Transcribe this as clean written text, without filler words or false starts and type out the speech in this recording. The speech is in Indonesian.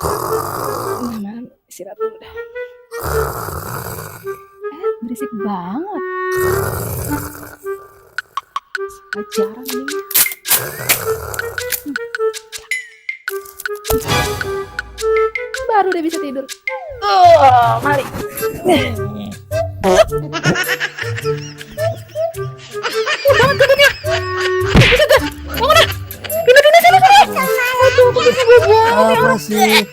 Malam istirahat dulu dah. Berisik banget. Jarang ini. Baru udah bisa tidur. Mari. Banget kebunnya. Bisa dah. Bangun dah. Pindah-pindah sana. Aduh, kebunnya gue buang. Apa sih?